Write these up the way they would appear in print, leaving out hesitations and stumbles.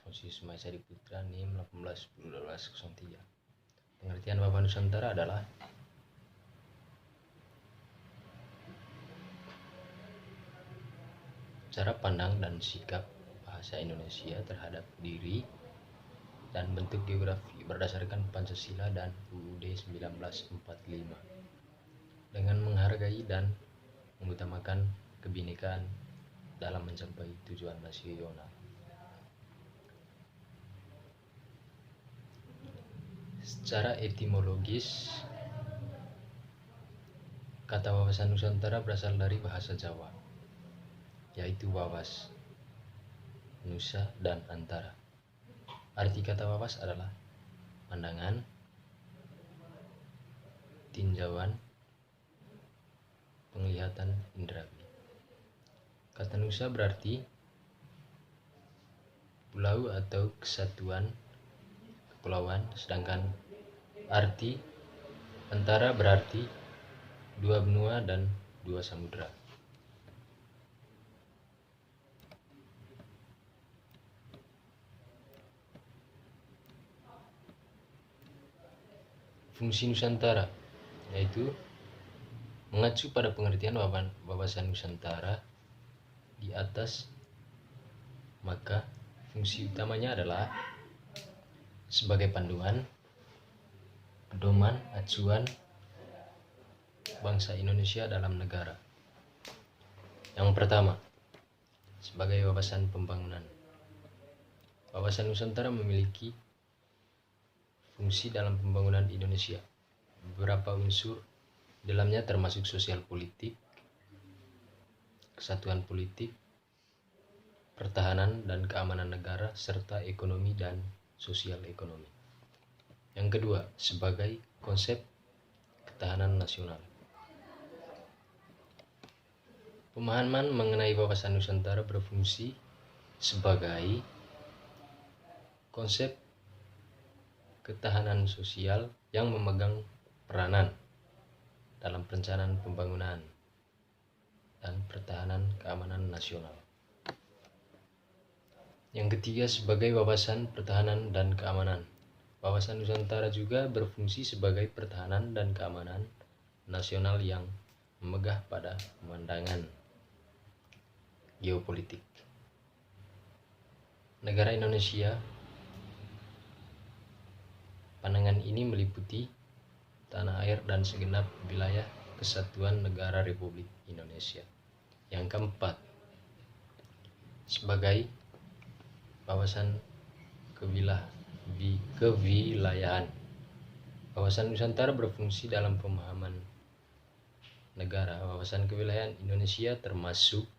Alfonsius Maisa Diputra NIM 18/10/1203. Pengertian Bapa Nusantara adalah cara pandang dan sikap bahasa Indonesia terhadap diri dan bentuk geografi berdasarkan Pancasila dan UUD 1945 dengan menghargai dan mengutamakan kebinekaan dalam mencapai tujuan nasional. Secara etimologis, kata wawasan Nusantara berasal dari bahasa Jawa, yaitu wawas, nusa, dan antara. Arti kata wawas adalah pandangan, tinjauan, penglihatan indrawi. Kata nusa berarti pulau atau kesatuan kepulauan, sedangkan arti antara berarti dua benua dan dua samudra. Fungsi Nusantara yaitu mengacu pada pengertian wawasan Nusantara di atas, maka fungsi utamanya adalah sebagai panduan, pedoman, acuan bangsa Indonesia dalam negara. Yang pertama, sebagai wawasan pembangunan. Wawasan Nusantara memiliki fungsi dalam pembangunan Indonesia. Beberapa unsur dalamnya termasuk sosial politik, kesatuan politik, pertahanan dan keamanan negara, serta ekonomi dan sosial ekonomi. Yang kedua, sebagai konsep ketahanan nasional. Pemahaman mengenai wawasan Nusantara berfungsi sebagai konsep ketahanan sosial yang memegang peranan dalam perencanaan pembangunan dan pertahanan keamanan nasional. Yang ketiga, sebagai wawasan pertahanan dan keamanan. Wawasan Nusantara juga berfungsi sebagai pertahanan dan keamanan nasional yang memegah pada pemandangan geopolitik negara Indonesia. Pandangan ini meliputi tanah air dan segenap wilayah kesatuan negara Republik Indonesia. Yang keempat, sebagai wawasan kewilayahan. Wawasan Nusantara berfungsi dalam pemahaman negara. Wawasan kewilayahan Indonesia termasuk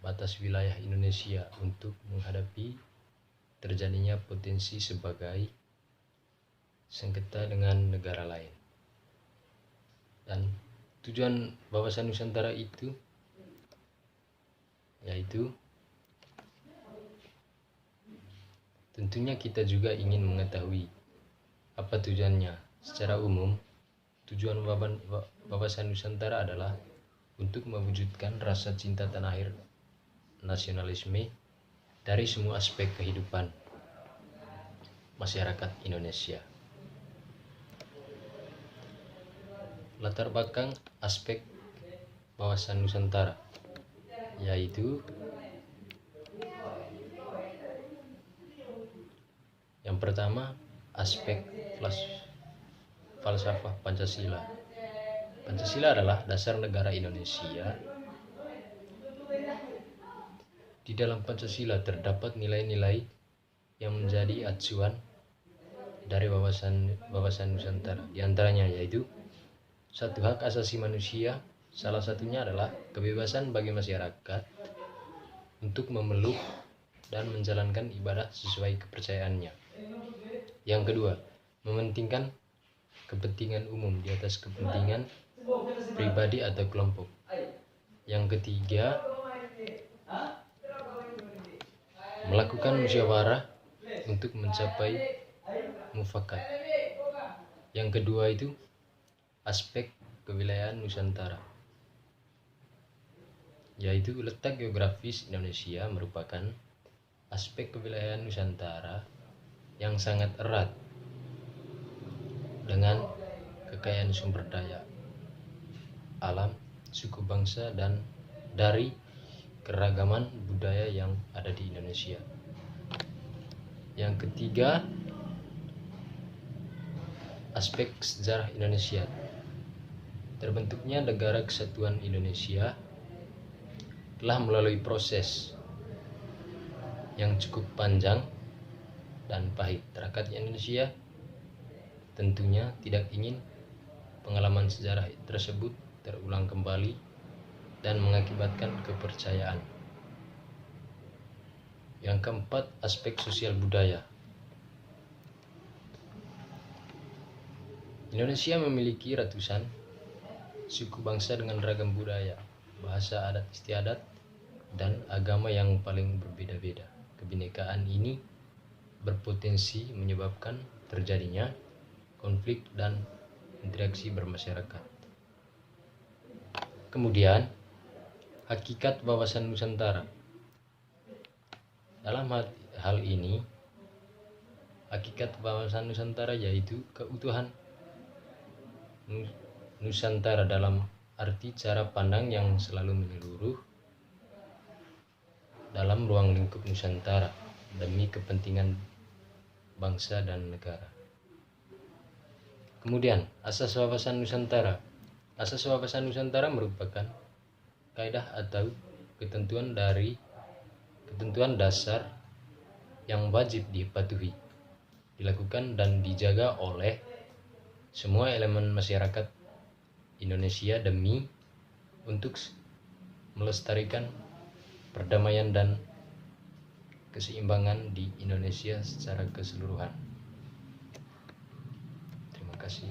batas wilayah Indonesia untuk menghadapi terjadinya potensi sebagai sengketa dengan negara lain. Dan tujuan wawasan Nusantara itu yaitu tentunya kita juga ingin mengetahui apa tujuannya. Secara umum, tujuan wawasan Nusantara adalah untuk mewujudkan rasa cinta tanah air, nasionalisme dari semua aspek kehidupan masyarakat Indonesia. Latar belakang aspek wawasan Nusantara yaitu yang pertama, aspek falsafah Pancasila. Pancasila adalah dasar negara Indonesia. Di dalam Pancasila terdapat nilai-nilai yang menjadi acuan dari wawasan Nusantara. Di antaranya yaitu satu, hak asasi manusia. Salah satunya adalah kebebasan bagi masyarakat untuk memeluk dan menjalankan ibadah sesuai kepercayaannya. Yang kedua, mementingkan kepentingan umum di atas kepentingan pribadi atau kelompok. Yang ketiga, melakukan musyawarah untuk mencapai mufakat. Yang kedua itu aspek kewilayahan Nusantara, yaitu letak geografis Indonesia merupakan aspek kewilayahan Nusantara yang sangat erat dengan kekayaan sumber daya alam, suku bangsa, dan dari keragaman budaya yang ada di Indonesia. Yang ketiga, aspek sejarah Indonesia. Terbentuknya Negara Kesatuan Indonesia telah melalui proses yang cukup panjang dan pahit. Rakyat Indonesia tentunya tidak ingin pengalaman sejarah tersebut terulang kembali dan mengakibatkan kepercayaan. Yang keempat, aspek sosial budaya. Indonesia memiliki ratusan suku bangsa dengan ragam budaya, bahasa adat istiadat, dan agama yang paling berbeda-beda. Kebinekaan ini berpotensi menyebabkan terjadinya konflik dan interaksi bermasyarakat. Kemudian, hakikat wawasan Nusantara. Dalam hal ini, hakikat wawasan Nusantara yaitu keutuhan Nusantara dalam arti cara pandang yang selalu menyeluruh dalam ruang lingkup Nusantara demi kepentingan bangsa dan negara. Kemudian, asas wawasan Nusantara. Asas wawasan Nusantara merupakan kaidah atau ketentuan dasar yang wajib dipatuhi, dilakukan dan dijaga oleh semua elemen masyarakat Indonesia demi untuk melestarikan perdamaian dan keseimbangan di Indonesia secara keseluruhan. Terima kasih.